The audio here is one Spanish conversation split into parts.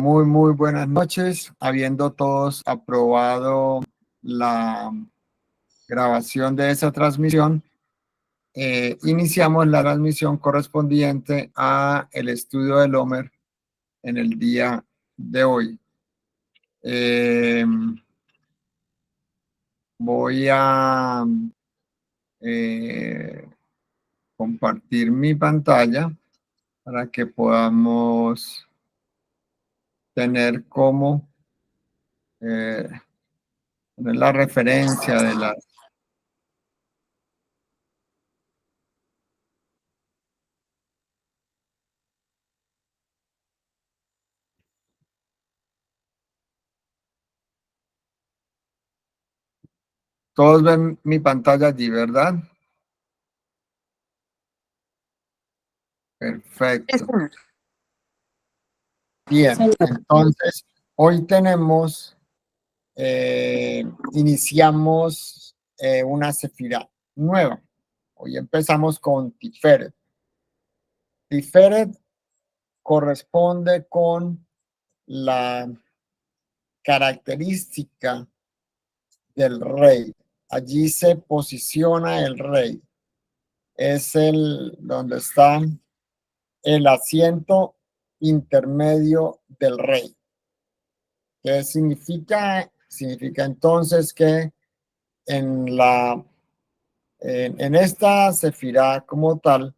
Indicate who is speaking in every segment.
Speaker 1: Muy buenas noches. Habiendo todos aprobado la grabación de esa transmisión, iniciamos la transmisión correspondiente a el estudio del Homer en el día de hoy. Voy a compartir mi pantalla para que podamos tener como poner la referencia de las... Todos ven mi pantalla allí, ¿verdad? Perfecto. Bien, entonces hoy tenemos, iniciamos una sefirá nueva. Hoy empezamos con Tiferet. Tiferet corresponde con la característica del rey. Allí se posiciona el rey. Es donde está el asiento intermedio del rey. ¿Qué significa? Significa entonces que en esta sefirá como tal,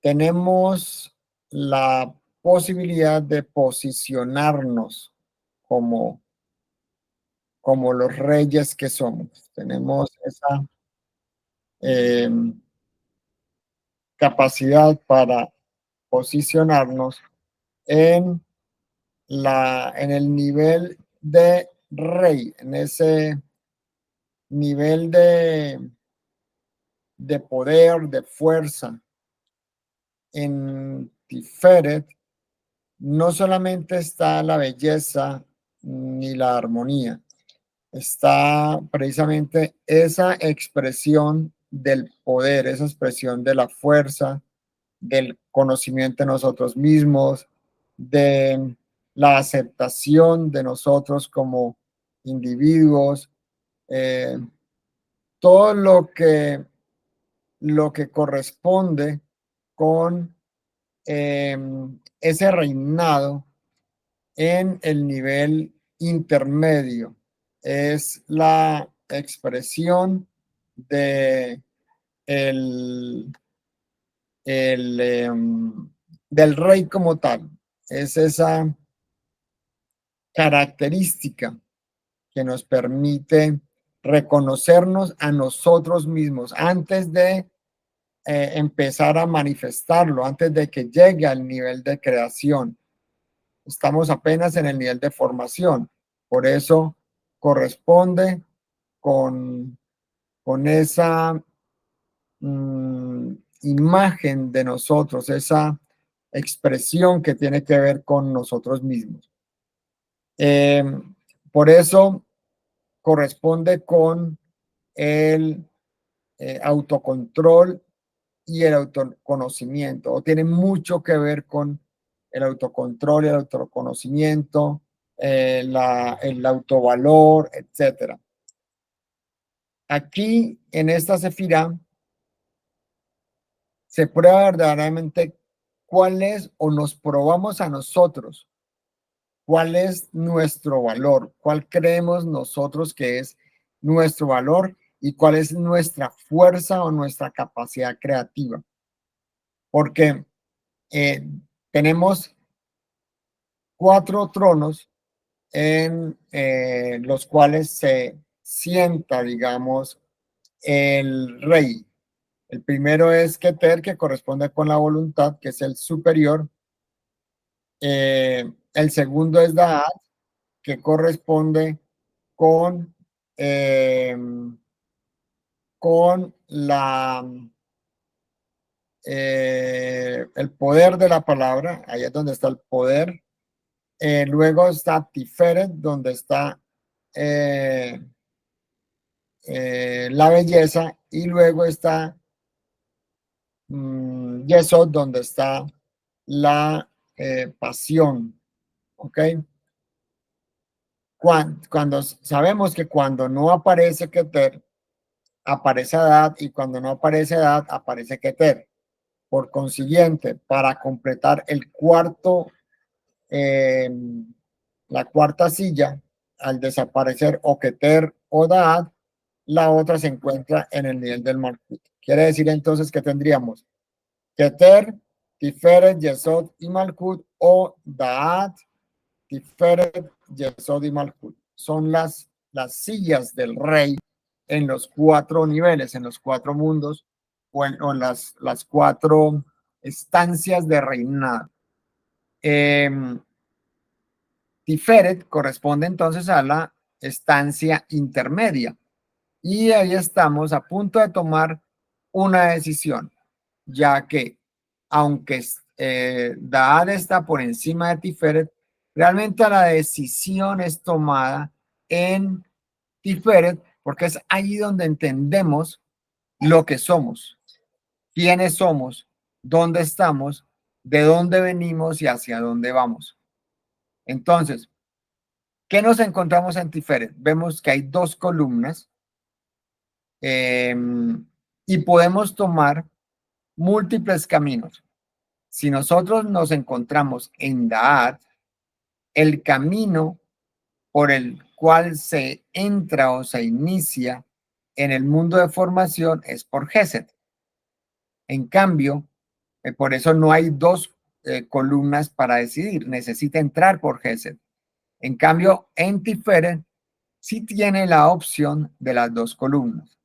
Speaker 1: tenemos la posibilidad de posicionarnos como, como los reyes que somos. Tenemos esa eh, capacidad para posicionarnos en en el nivel de rey, en ese nivel de poder, de fuerza. En Tiferet no solamente está la belleza ni la armonía, está precisamente esa expresión del poder, esa expresión de la fuerza, del conocimiento de nosotros mismos, de la aceptación de nosotros como individuos, todo lo que corresponde con ese reinado en el nivel intermedio. Es la expresión de del rey como tal. Es esa característica que nos permite reconocernos a nosotros mismos antes de empezar a manifestarlo, antes de que llegue al nivel de creación. Estamos apenas en el nivel de formación. Por eso corresponde con esa imagen de nosotros, esa expresión que tiene que ver con nosotros mismos. Por eso corresponde con el autocontrol y el autoconocimiento, o tiene mucho que ver con el autocontrol y el autoconocimiento, el autovalor, etc. Aquí en esta sefirá se prueba verdaderamente cuál es, o nos probamos a nosotros, cuál es nuestro valor, cuál creemos nosotros que es nuestro valor y cuál es nuestra fuerza o nuestra capacidad creativa. Porque tenemos 4 tronos en los cuales se sienta, digamos, el rey. El primero es Keter, que corresponde con la voluntad, que es el superior. El segundo es Da'at, que corresponde con, con el poder de la palabra. Ahí es donde está el poder. Luego está Tiferet, donde está la belleza, y luego está Yesod, donde está la pasión ¿ok? Cuando sabemos que cuando no aparece Keter, aparece Adad, y cuando no aparece Adad, aparece Keter. Por consiguiente, para completar el cuarto, eh, la cuarta silla, al desaparecer o Keter o Da'at, la otra se encuentra en el nivel del Malkut. Quiere decir entonces que tendríamos Keter, Tiferet, Yesod y Malkut, o Da'at, Tiferet, Yesod y Malkut. Son las sillas del rey en los cuatro niveles, en los cuatro mundos, o en las cuatro estancias de reinado. Tiferet corresponde entonces a la estancia intermedia. Y ahí estamos a punto de tomar una decisión, ya que aunque Da'at está por encima de Tiferet, realmente la decisión es tomada en Tiferet, porque es ahí donde entendemos lo que somos, quiénes somos, dónde estamos, de dónde venimos y hacia dónde vamos. Entonces, ¿qué nos encontramos en Tiferet? Vemos que hay dos columnas, eh, y podemos tomar múltiples caminos. Si nosotros nos encontramos en Da'at, el camino por el cual se entra o se inicia en el mundo de formación es por Geset. En cambio, por eso no hay dos columnas para decidir, necesita entrar por Geset. En cambio, en Tiferet sí tiene la opción de las dos columnas,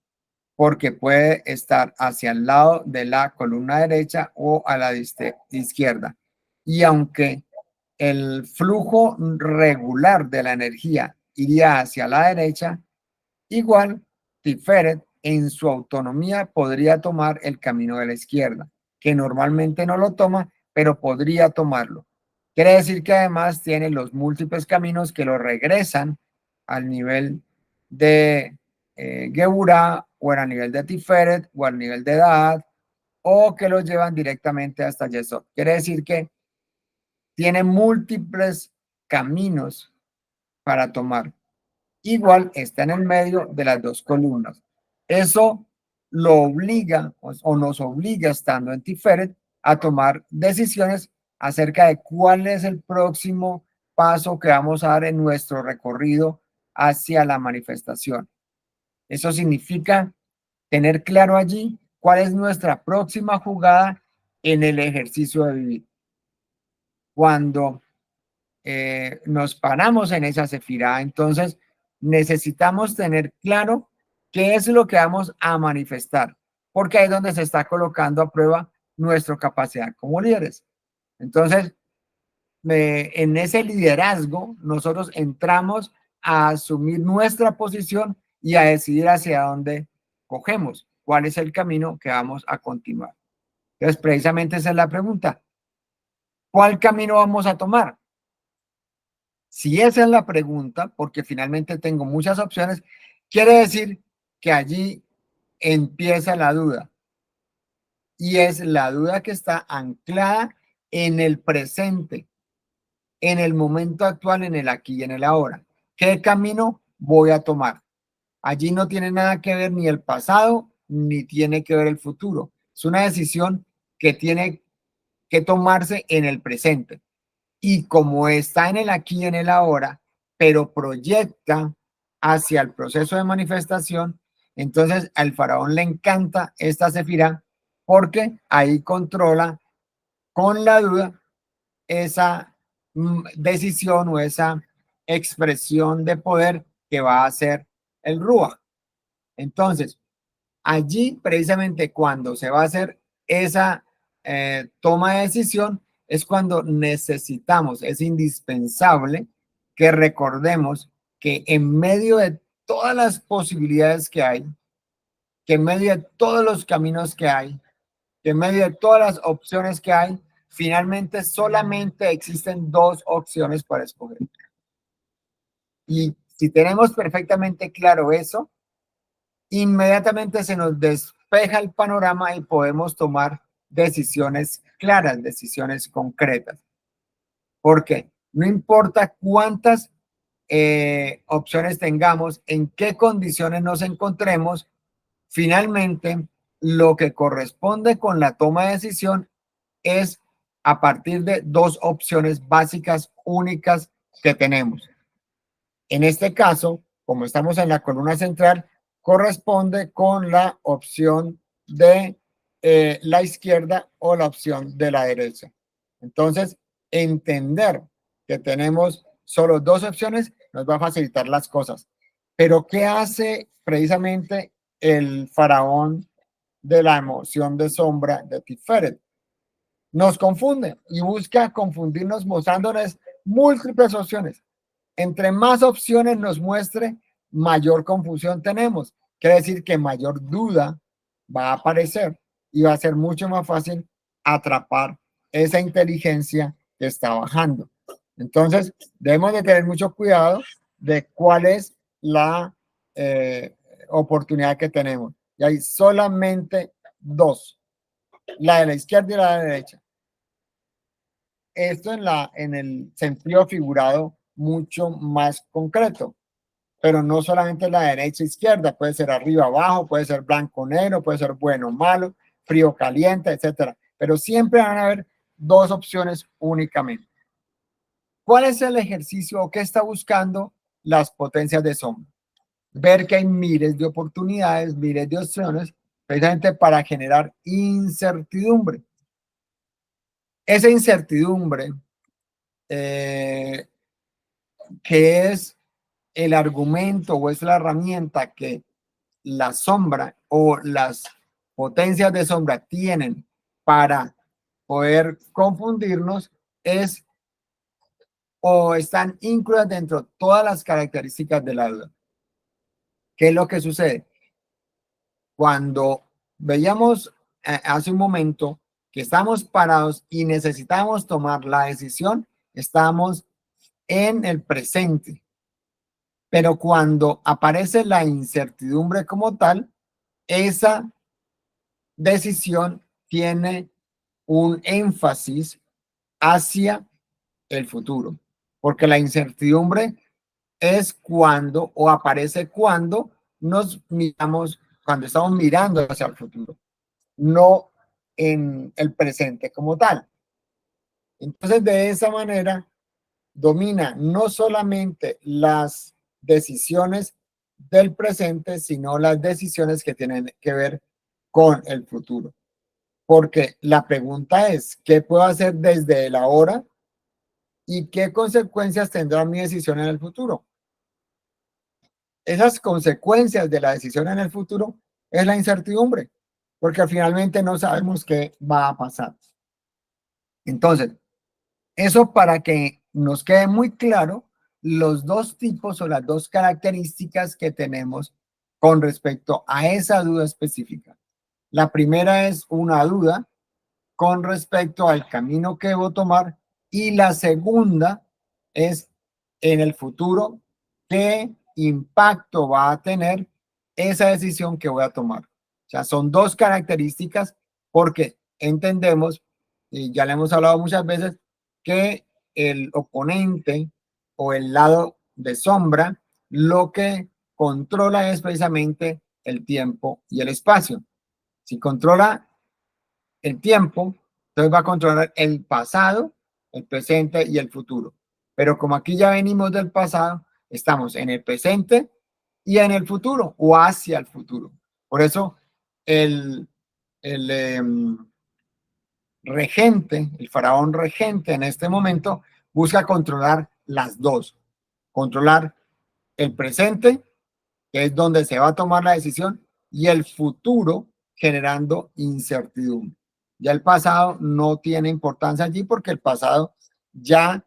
Speaker 1: porque puede estar hacia el lado de la columna derecha o a la izquierda. Y aunque el flujo regular de la energía iría hacia la derecha, igual Tiferet en su autonomía podría tomar el camino de la izquierda, que normalmente no lo toma, pero podría tomarlo. Quiere decir que además tiene los múltiples caminos que lo regresan al nivel de Geburah, o al nivel de Tiferet, o al nivel de Da'at, o que lo llevan directamente hasta Yesod. Quiere decir que tiene múltiples caminos para tomar. Igual está en el medio de las dos columnas. Eso lo obliga o nos obliga, estando en Tiferet, a tomar decisiones acerca de cuál es el próximo paso que vamos a dar en nuestro recorrido hacia la manifestación. Eso significa tener claro allí cuál es nuestra próxima jugada en el ejercicio de vivir. Cuando nos paramos en esa sefirá, entonces necesitamos tener claro qué es lo que vamos a manifestar, porque ahí es donde se está colocando a prueba nuestra capacidad como líderes. Entonces, en ese liderazgo, nosotros entramos a asumir nuestra posición y a decidir hacia dónde cogemos, cuál es el camino que vamos a continuar. Entonces, precisamente esa es la pregunta. ¿Cuál camino vamos a tomar? Si esa es la pregunta, porque finalmente tengo muchas opciones, quiere decir que allí empieza la duda. Y es la duda que está anclada en el presente, en el momento actual, en el aquí y en el ahora. ¿Qué camino voy a tomar? Allí no tiene nada que ver ni el pasado, ni tiene que ver el futuro. Es una decisión que tiene que tomarse en el presente. Y como está en el aquí y en el ahora, pero proyecta hacia el proceso de manifestación, entonces al faraón le encanta esta sefirá, porque ahí controla con la duda esa decisión o esa expresión de poder que va a hacer el Ruach. Entonces, allí precisamente cuando se va a hacer esa toma de decisión es cuando necesitamos, es indispensable que recordemos que en medio de todas las posibilidades que hay, que en medio de todos los caminos que hay, que en medio de todas las opciones que hay, finalmente solamente existen dos opciones para escoger. Y si tenemos perfectamente claro eso, inmediatamente se nos despeja el panorama y podemos tomar decisiones claras, decisiones concretas. ¿Por qué? No importa cuántas opciones tengamos, en qué condiciones nos encontremos, finalmente lo que corresponde con la toma de decisión es a partir de dos opciones básicas únicas que tenemos. En este caso, como estamos en la columna central, corresponde con la opción de la izquierda o la opción de la derecha. Entonces, entender que tenemos solo dos opciones nos va a facilitar las cosas. Pero, ¿qué hace precisamente el faraón de la emoción de sombra de Tiferet? Nos confunde y busca confundirnos mostrándonos múltiples opciones. Entre más opciones nos muestre, mayor confusión tenemos. Quiere decir que mayor duda va a aparecer y va a ser mucho más fácil atrapar esa inteligencia que está bajando. Entonces, debemos de tener mucho cuidado de cuál es la oportunidad que tenemos. Y hay solamente dos, la de la izquierda y la de la derecha. Esto en el sentido figurado mucho más concreto, pero no solamente la derecha e izquierda, puede ser arriba abajo, puede ser blanco negro, puede ser bueno malo, frío caliente, etcétera. Pero siempre van a haber dos opciones únicamente. ¿Cuál es el ejercicio o qué está buscando las potencias de sombra? Ver que hay miles de oportunidades, miles de opciones, precisamente para generar incertidumbre. Esa incertidumbre que es el argumento o es la herramienta que la sombra o las potencias de sombra tienen para poder confundirnos, es o están incluidas dentro de todas las características de la duda. ¿Qué es lo que sucede? Cuando veíamos hace un momento que estamos parados y necesitamos tomar la decisión, estamos en el presente. Pero cuando aparece la incertidumbre como tal, esa decisión tiene un énfasis hacia el futuro, porque la incertidumbre es cuando o aparece cuando nos miramos, cuando estamos mirando hacia el futuro, no en el presente como tal. Entonces, de esa manera, domina no solamente las decisiones del presente, sino las decisiones que tienen que ver con el futuro. Porque la pregunta es, ¿qué puedo hacer desde el ahora y qué consecuencias tendrá mi decisión en el futuro? Esas consecuencias de la decisión en el futuro es la incertidumbre, porque finalmente no sabemos qué va a pasar. Entonces, eso para que nos quede muy claro los dos tipos o las dos características que tenemos con respecto a esa duda específica. La primera es una duda con respecto al camino que debo tomar y la segunda es en el futuro qué impacto va a tener esa decisión que voy a tomar. O sea, son dos características porque entendemos, y ya le hemos hablado muchas veces, que el oponente o el lado de sombra lo que controla es precisamente el tiempo y el espacio. Si controla el tiempo, entonces va a controlar el pasado, el presente y el futuro. Pero como aquí ya venimos del pasado, estamos en el presente y en el futuro o hacia el futuro. Por eso el regente, el faraón regente en este momento busca controlar las dos. Controlar el presente, que es donde se va a tomar la decisión, y el futuro generando incertidumbre. Ya el pasado no tiene importancia allí porque el pasado ya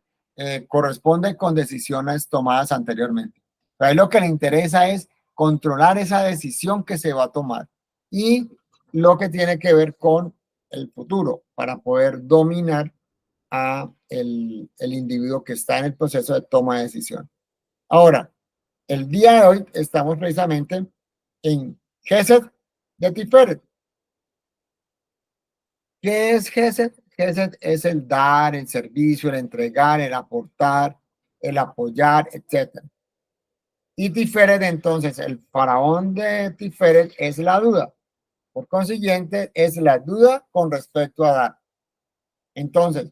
Speaker 1: corresponde con decisiones tomadas anteriormente. Pero ahí lo que le interesa es controlar esa decisión que se va a tomar y lo que tiene que ver con el futuro para poder dominar a el individuo que está en el proceso de toma de decisión. Ahora, el día de hoy estamos precisamente en Gesed de Tiferet. ¿Qué es Gesed? Gesed es el dar, el servicio, el entregar, el aportar, el apoyar, etc. Y Tiferet, entonces, el faraón de Tiferet es la duda. Por consiguiente, es la duda con respecto a dar. Entonces,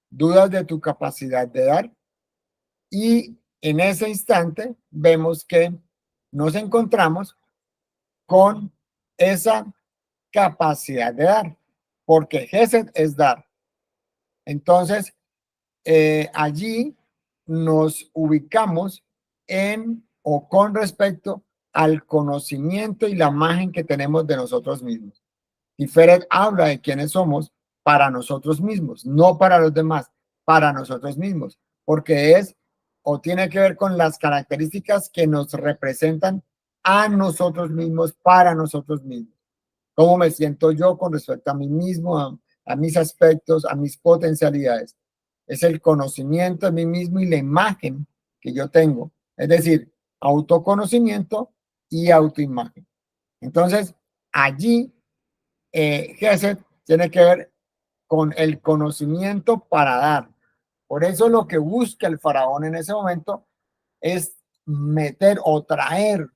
Speaker 1: dudas de tu capacidad de dar. Y en ese instante vemos que nos encontramos con esa capacidad de dar, porque Gesed es dar. Entonces, allí nos ubicamos en o con respecto al conocimiento y la imagen que tenemos de nosotros mismos. Tiferet habla de quiénes somos para nosotros mismos, no para los demás, para nosotros mismos, porque es o tiene que ver con las características que nos representan a nosotros mismos, para nosotros mismos. ¿Cómo me siento yo con respecto a mí mismo, a mis aspectos, a mis potencialidades? Es el conocimiento de mí mismo y la imagen que yo tengo. Es decir, autoconocimiento y autoimagen. Entonces, allí, Gesed tiene que ver con el conocimiento para dar. Por eso lo que busca el faraón en ese momento es meter o traer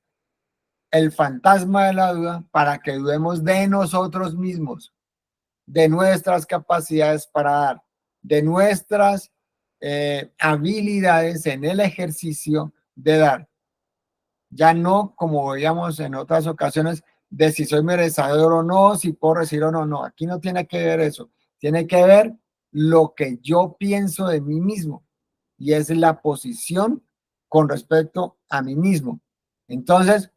Speaker 1: el fantasma de la duda para que dudemos de nosotros mismos, de nuestras capacidades para dar, de nuestras habilidades en el ejercicio de dar. Ya no, como veíamos en otras ocasiones, de si soy merecedor o no, si puedo recibir o no. No, aquí no tiene que ver eso. Tiene que ver lo que yo pienso de mí mismo y es la posición con respecto a mí mismo. Entonces,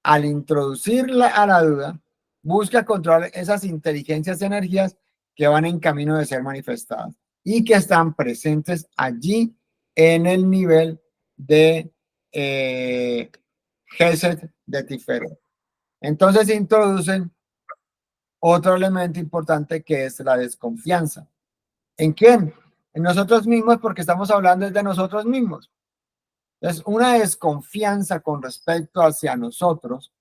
Speaker 1: al introducirla a la duda, busca controlar esas inteligencias de energías que van en camino de ser manifestadas y que están presentes allí en el nivel de Gesed de Tiferet. Entonces introducen otro elemento importante que es la desconfianza. ¿En quién? En nosotros mismos, porque estamos hablando de nosotros mismos. Entonces, una desconfianza con respecto hacia nosotros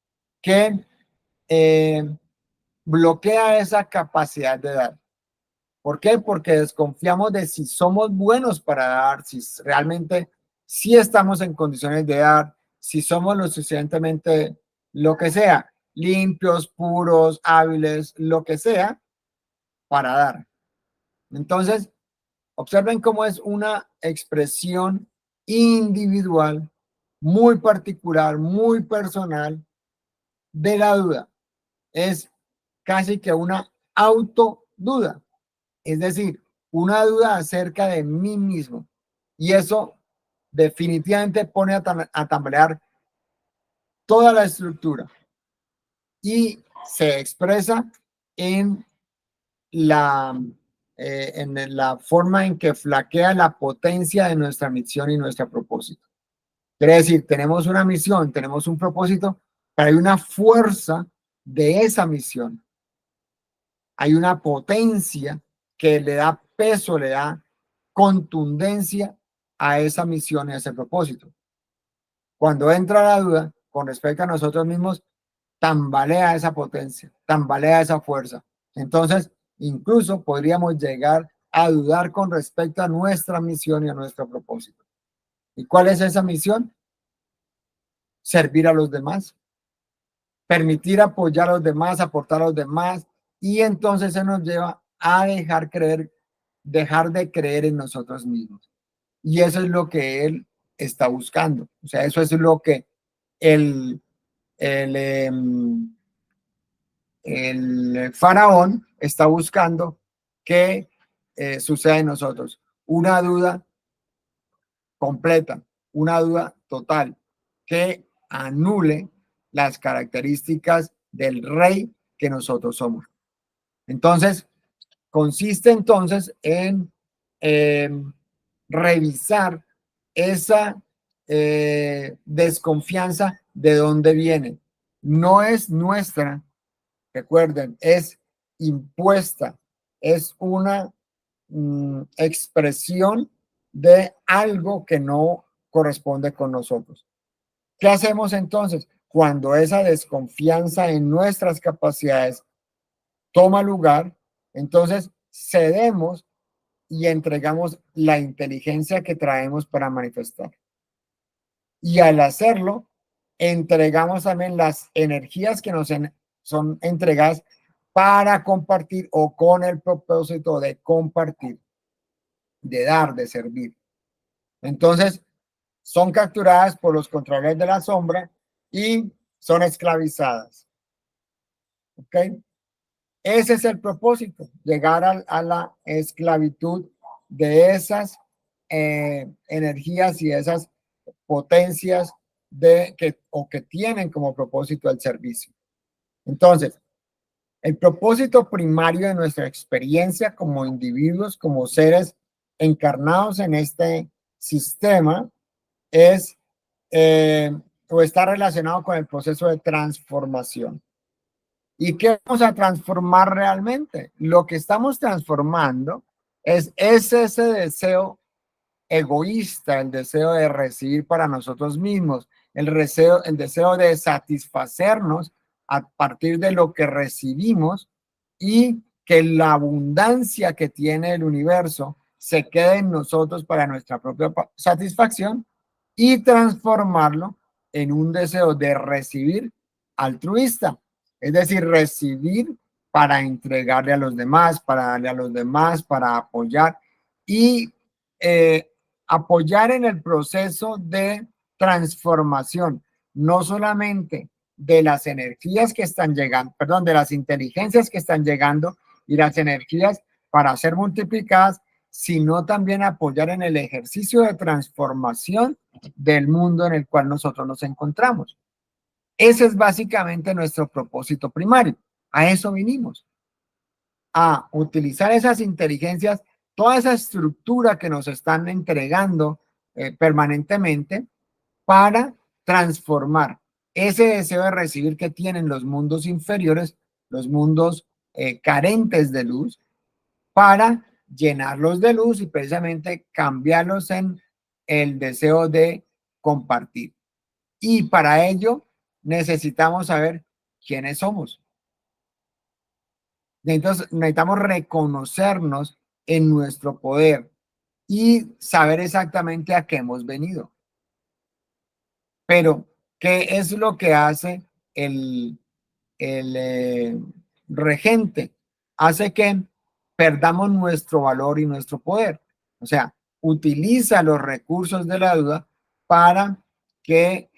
Speaker 1: que bloquea esa capacidad de dar. ¿Por qué? Porque desconfiamos de si somos buenos para dar, si realmente sí estamos en condiciones de dar, si somos lo suficientemente, lo que sea, limpios, puros, hábiles, lo que sea, para dar. Entonces, observen cómo es una expresión individual, muy particular, muy personal de la duda. Es casi que una autoduda, es decir, una duda acerca de mí mismo. Y eso definitivamente pone a tambalear toda la estructura y se expresa en en la forma en que flaquea la potencia de nuestra misión y nuestro propósito. Quiere decir, tenemos una misión, tenemos un propósito, pero hay una fuerza de esa misión. Hay una potencia que le da peso, le da contundencia a esa misión y a ese propósito. Cuando entra la duda con respecto a nosotros mismos, tambalea esa potencia, tambalea esa fuerza. Entonces, incluso podríamos llegar a dudar con respecto a nuestra misión y a nuestro propósito. ¿Y cuál es esa misión? Servir a los demás, permitir apoyar a los demás, aportar a los demás, y entonces se nos lleva a dejar de creer en nosotros mismos. Y eso es lo que él está buscando. O sea, eso es lo que el, el, el faraón está buscando que suceda en nosotros. Una duda completa, una duda total, que anule las características del rey que nosotros somos. Entonces, consiste entonces en revisar esa desconfianza de dónde viene. No es nuestra, recuerden, es impuesta, es una expresión de algo que no corresponde con nosotros. ¿Qué hacemos entonces? Cuando esa desconfianza en nuestras capacidades toma lugar, entonces cedemos y entregamos la inteligencia que traemos para manifestar. Y al hacerlo, entregamos también las energías que nos son entregadas para compartir o con el propósito de compartir, de dar, de servir. Entonces, son capturadas por los controladores de la sombra y son esclavizadas. ¿Ok? Ese es el propósito, llegar a la esclavitud de esas energías y esas potencias que tienen como propósito el servicio. Entonces, el propósito primario de nuestra experiencia como individuos, como seres encarnados en este sistema, es o está relacionado con el proceso de transformación. ¿Y qué vamos a transformar realmente? Lo que estamos transformando es ese deseo egoísta, el deseo de recibir para nosotros mismos, el deseo de satisfacernos a partir de lo que recibimos y que la abundancia que tiene el universo se quede en nosotros para nuestra propia satisfacción y transformarlo en un deseo de recibir altruista, es decir, recibir para entregarle a los demás, para darle a los demás, para apoyar y eh, apoyar en el proceso de transformación, no solamente de las energías que están llegando, perdón, de las inteligencias que están llegando y las energías para ser multiplicadas, sino también apoyar en el ejercicio de transformación del mundo en el cual nosotros nos encontramos. Ese es básicamente nuestro propósito primario. A eso vinimos, a utilizar esas inteligencias, toda esa estructura que nos están entregando permanentemente para transformar ese deseo de recibir que tienen los mundos inferiores, los mundos carentes de luz, para llenarlos de luz y precisamente cambiarlos en el deseo de compartir. Y para ello necesitamos saber quiénes somos. Entonces necesitamos reconocernos en nuestro poder y saber exactamente a qué hemos venido. Pero, ¿qué es lo que hace el regente? Hace que perdamos nuestro valor y nuestro poder. O sea, utiliza los recursos de la duda para que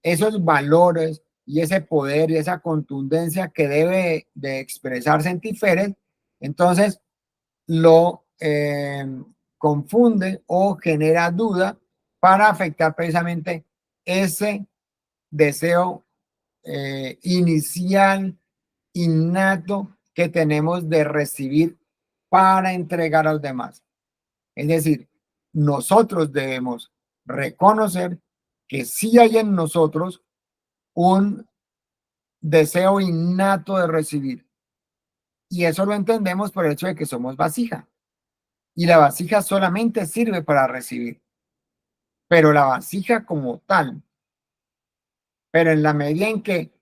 Speaker 1: esos valores y ese poder y esa contundencia que debe de expresarse en Tiferet, entonces lo confunde o genera duda para afectar precisamente ese deseo inicial, innato que tenemos de recibir para entregar a los demás. Es decir, nosotros debemos reconocer que sí hay en nosotros un deseo innato de recibir. Y eso lo entendemos por el hecho de que somos vasija. Y la vasija solamente sirve para recibir. Pero la vasija como tal, pero en la medida en que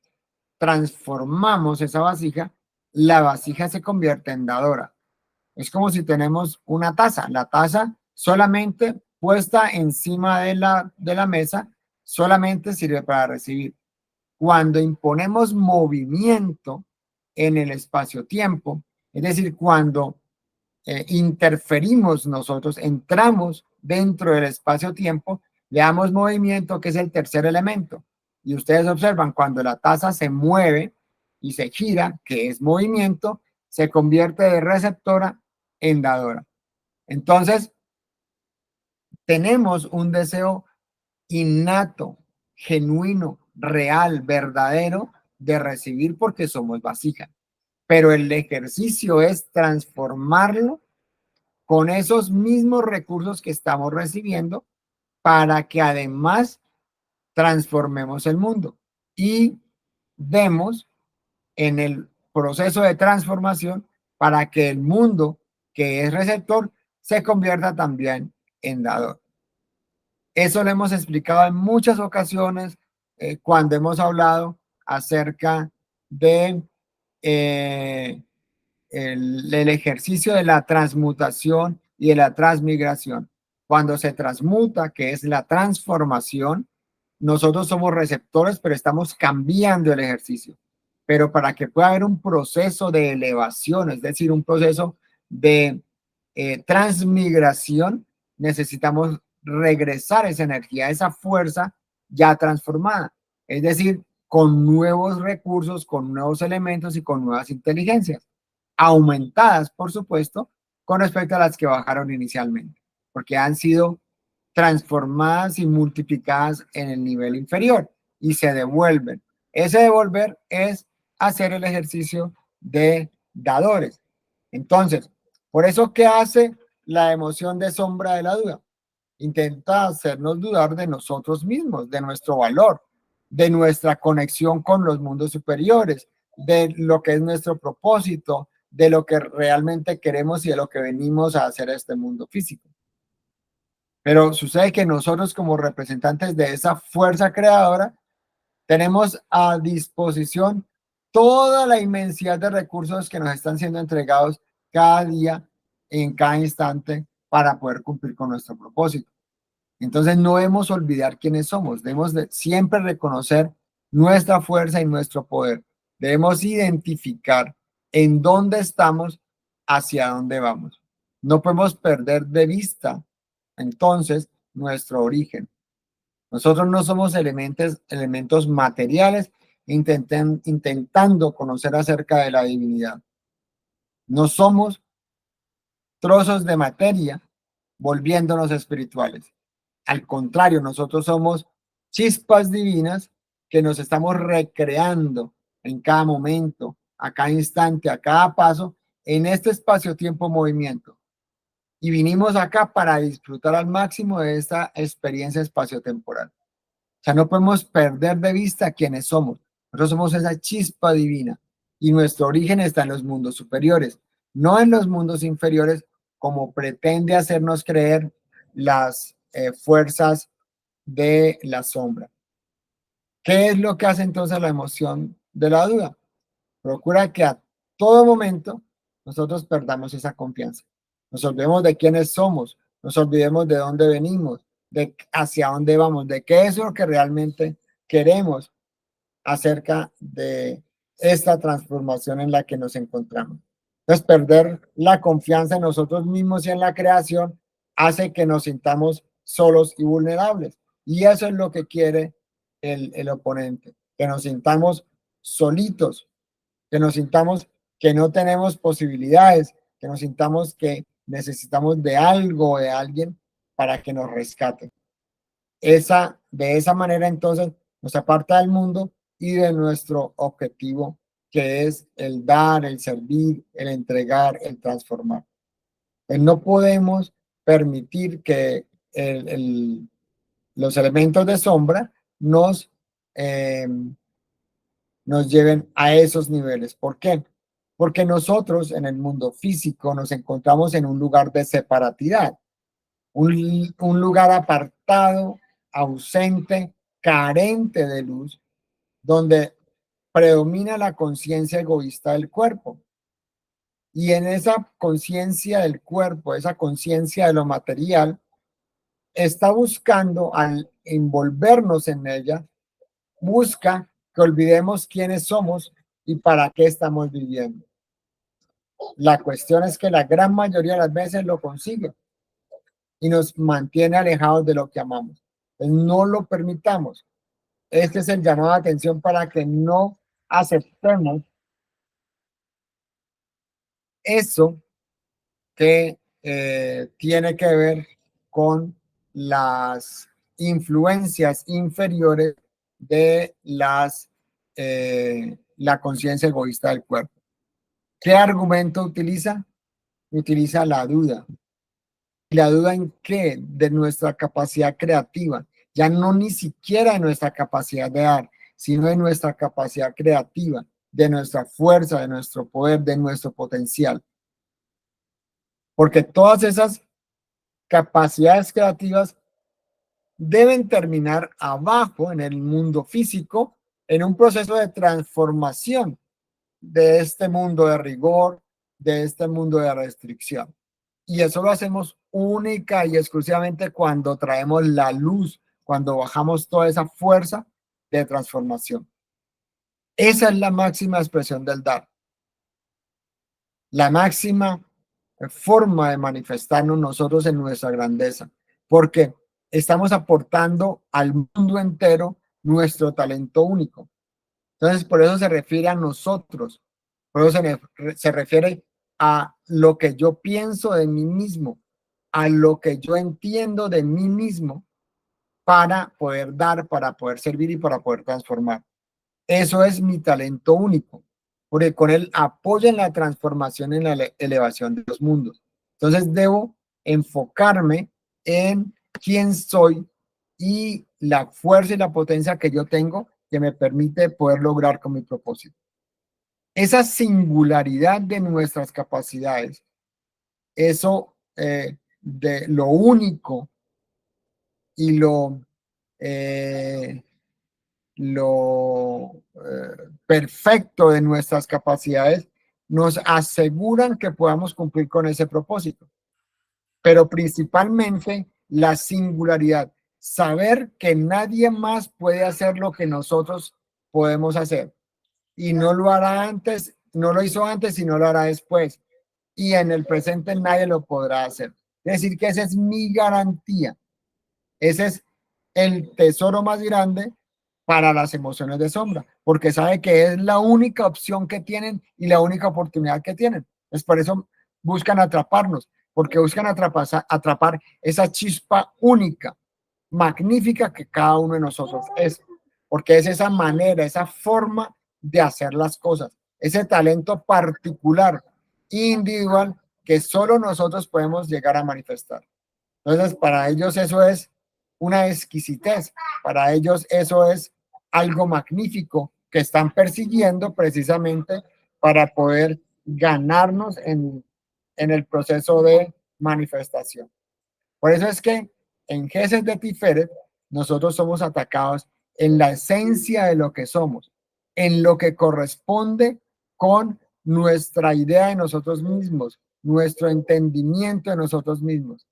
Speaker 1: transformamos esa vasija, la vasija se convierte en dadora. Es como si tenemos una taza. La taza solamente puesta encima de la mesa, solamente sirve para recibir. Cuando imponemos movimiento en el espacio-tiempo, es decir, cuando interferimos nosotros, entramos dentro del espacio-tiempo, le damos movimiento, que es el tercer elemento. Y ustedes observan, cuando la taza se mueve y se gira, que es movimiento, se convierte de receptora en dadora. Entonces, tenemos un deseo innato, genuino, real, verdadero de recibir porque somos vasija. Pero el ejercicio es transformarlo con esos mismos recursos que estamos recibiendo para que además transformemos el mundo y demos en el proceso de transformación para que el mundo que es receptor se convierta también en dador. Eso lo hemos explicado en muchas ocasiones cuando hemos hablado acerca de el ejercicio de la transmutación y de la transmigración. Cuando se transmuta, que es la transformación, nosotros somos receptores, pero estamos cambiando el ejercicio. Pero para que pueda haber un proceso de elevación, es decir, un proceso de transmigración, necesitamos regresar esa energía, esa fuerza ya transformada. Es decir, con nuevos recursos, con nuevos elementos y con nuevas inteligencias, aumentadas, por supuesto, con respecto a las que bajaron inicialmente, porque han sido transformadas y multiplicadas en el nivel inferior y se devuelven. Ese devolver es hacer el ejercicio de dadores. Entonces, por eso, ¿qué hace la emoción de sombra de la duda? Intenta hacernos dudar de nosotros mismos, de nuestro valor, de nuestra conexión con los mundos superiores, de lo que es nuestro propósito, de lo que realmente queremos y de lo que venimos a hacer a este mundo físico. Pero sucede que nosotros, como representantes de esa fuerza creadora, tenemos a disposición toda la inmensidad de recursos que nos están siendo entregados cada día, en cada instante, para poder cumplir con nuestro propósito. Entonces no debemos olvidar quiénes somos, debemos siempre reconocer nuestra fuerza y nuestro poder. Debemos identificar en dónde estamos, hacia dónde vamos. No podemos perder de vista entonces nuestro origen. Nosotros no somos elementos materiales intentando conocer acerca de la divinidad. No somos trozos de materia volviéndonos espirituales. Al contrario, nosotros somos chispas divinas que nos estamos recreando en cada momento, a cada instante, a cada paso, en este espacio-tiempo-movimiento. Y vinimos acá para disfrutar al máximo de esta experiencia espaciotemporal. O sea, no podemos perder de vista quiénes somos. Nosotros somos esa chispa divina y nuestro origen está en los mundos superiores, no en los mundos inferiores, como pretende hacernos creer las fuerzas de la sombra. ¿Qué es lo que hace entonces la emoción de la duda? Procura que a todo momento nosotros perdamos esa confianza. Nos olvidemos de quiénes somos, nos olvidemos de dónde venimos, de hacia dónde vamos, de qué es lo que realmente queremos acerca de esta transformación en la que nos encontramos. Entonces, perder la confianza en nosotros mismos y en la creación hace que nos sintamos solos y vulnerables. Y eso es lo que quiere el oponente, que nos sintamos solitos, que nos sintamos que no tenemos posibilidades, que nos sintamos que necesitamos de algo o de alguien para que nos rescate. De esa manera entonces nos aparta del mundo y de nuestro objetivo, que es el dar, el servir, el entregar, el transformar. No podemos permitir que los elementos de sombra eh, nos lleven a esos niveles. ¿Por qué? Porque nosotros en el mundo físico nos encontramos en un lugar de separatidad, un lugar apartado, ausente, carente de luz, donde predomina la conciencia egoísta del cuerpo. Y en esa conciencia del cuerpo, esa conciencia de lo material, está buscando, al envolvernos en ella, busca que olvidemos quiénes somos y para qué estamos viviendo. La cuestión es que la gran mayoría de las veces lo consigue y nos mantiene alejados de lo que amamos. Entonces, no lo permitamos. Este es el llamado de atención para que no aceptemos eso que tiene que ver con las influencias inferiores de la conciencia egoísta del cuerpo. ¿Qué argumento utiliza? Utiliza la duda. ¿La duda en qué? De nuestra capacidad creativa. Ya no ni siquiera de nuestra capacidad de dar, sino de nuestra capacidad creativa, de nuestra fuerza, de nuestro poder, de nuestro potencial. Porque todas esas capacidades creativas deben terminar abajo en el mundo físico, en un proceso de transformación de este mundo de rigor, de este mundo de restricción. Y eso lo hacemos única y exclusivamente cuando traemos la luz, cuando bajamos toda esa fuerza de transformación. Esa es la máxima expresión del dar. La máxima forma de manifestarnos nosotros en nuestra grandeza, porque estamos aportando al mundo entero nuestro talento único. Entonces, por eso se refiere a nosotros, por eso se refiere a lo que yo pienso de mí mismo, a lo que yo entiendo de mí mismo para poder dar, para poder servir y para poder transformar. Eso es mi talento único, porque con él apoyo en la transformación, en la elevación de los mundos. Entonces debo enfocarme en quién soy y la fuerza y la potencia que yo tengo que me permite poder lograr con mi propósito. Esa singularidad de nuestras capacidades, eso de lo único y eh, lo perfecto de nuestras capacidades nos aseguran que podamos cumplir con ese propósito. Pero principalmente la singularidad, saber que nadie más puede hacer lo que nosotros podemos hacer y no lo hará antes, no lo hizo antes y no lo hará después. Y en el presente nadie lo podrá hacer. Es decir, que esa es mi garantía. Ese es el tesoro más grande para las emociones de sombra, porque sabe que es la única opción que tienen y la única oportunidad que tienen. Es por eso buscan atraparnos, porque buscan atrapar esa chispa única, magnífica que cada uno de nosotros es, porque es esa manera, esa forma de hacer las cosas, ese talento particular, individual, que solo nosotros podemos llegar a manifestar. Entonces, para ellos eso es una exquisitez, para ellos eso es algo magnífico que están persiguiendo precisamente para poder ganarnos en el proceso de manifestación. Por eso es que en Gesed de Tiferet nosotros somos atacados en la esencia de lo que somos, en lo que corresponde con nuestra idea de nosotros mismos, nuestro entendimiento de nosotros mismos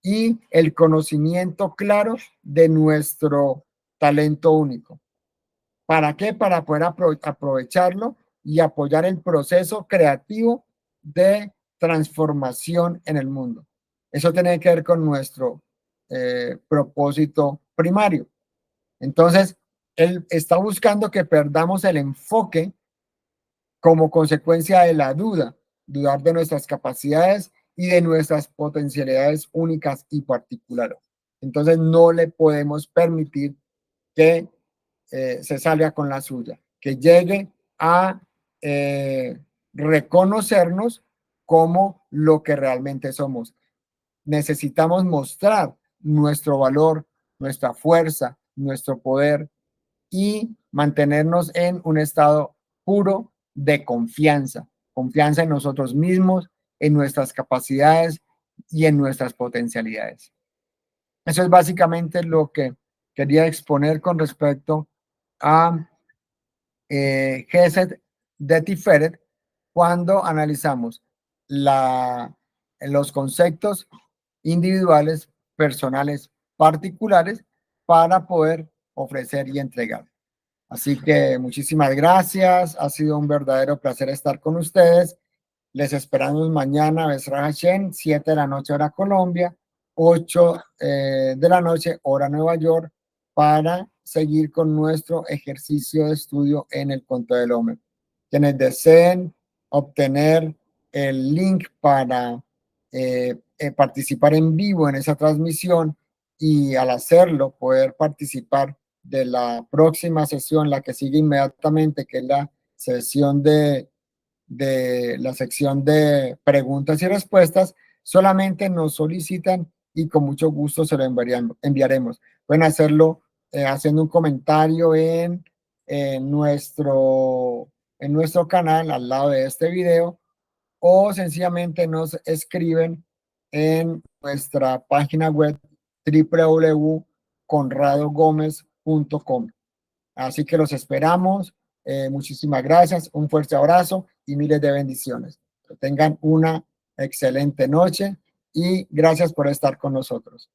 Speaker 1: y el conocimiento claro de nuestro talento único. ¿Para qué? Para poder aprovecharlo y apoyar el proceso creativo de transformación en el mundo. Eso tiene que ver con nuestro propósito primario. Entonces, él está buscando que perdamos el enfoque como consecuencia de la duda, dudar de nuestras capacidades y de nuestras potencialidades únicas y particulares. Entonces no le podemos permitir que se salga con la suya, que llegue a reconocernos como lo que realmente somos. Necesitamos mostrar nuestro valor, nuestra fuerza, nuestro poder y mantenernos en un estado puro de confianza, confianza en nosotros mismos, en nuestras capacidades y en nuestras potencialidades. Eso es básicamente lo que quería exponer con respecto a Gesed de Tiferet cuando analizamos los conceptos individuales, personales, particulares para poder ofrecer y entregar. Así que muchísimas gracias. Ha sido un verdadero placer estar con ustedes. Les esperamos mañana, Besra Hashem, 7 de la noche hora Colombia, 8 de la noche hora Nueva York, para seguir con nuestro ejercicio de estudio en el Conto del Hombre. Quienes deseen obtener el link para participar en vivo en esa transmisión y al hacerlo poder participar de la próxima sesión, la que sigue inmediatamente, que es la sesión de la sección de preguntas y respuestas, solamente nos solicitan y con mucho gusto se lo enviaremos. Pueden hacerlo haciendo un comentario en nuestro canal al lado de este video o sencillamente nos escriben en nuestra página web www.conradogomez.com. Así que los esperamos. Muchísimas gracias, un fuerte abrazo y miles de bendiciones. Tengan una excelente noche y gracias por estar con nosotros.